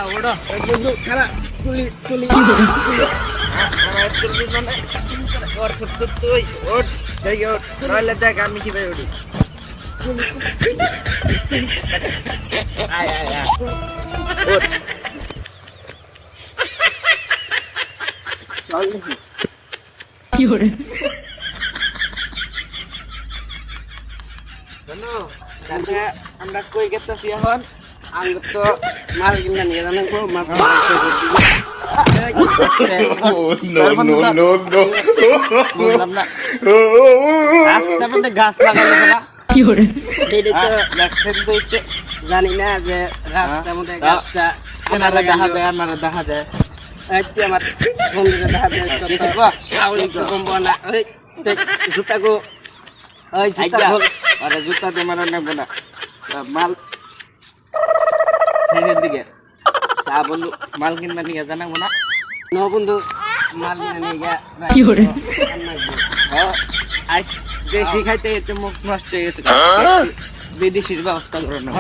ওড়ো বন্ধু খারাপ তুলি তুলি আমার তুলবি মানে ওর সব তো তুই ওঠ যাই ওঠ তাহলে দেখ আমি কিভাবে উঠি আয় আয় আয় ওঠ চল দেখি কি করে জানো দাদা আমরা কই গেতেছি এখন আঙ্গ তো মাল কিনা নিয়ে জানো গো মাল বললাম না রাস্তার মধ্যে গাছ লাগালে না কি করে দেখছেন তো একটু জানি না যে রাস্তার মধ্যে গাছটা কেনারে দেখা যায় একটু আমার বন্ধুরা দেখা যায় শাওলি কম না ওই জুতা গো ওই জুতা আরে জুতা দে মারা নেব না মাল সাইডের দিকে তা বন্ধু মাল কিনবা নিয়ে জানাবো না ন বন্ধু মাল কিনে নিয়ে গিয়া কি করে আইস দেশি খাইতে এতে মুখ নষ্ট হয়ে গেছে বিদেশির ব্যবস্থা করো না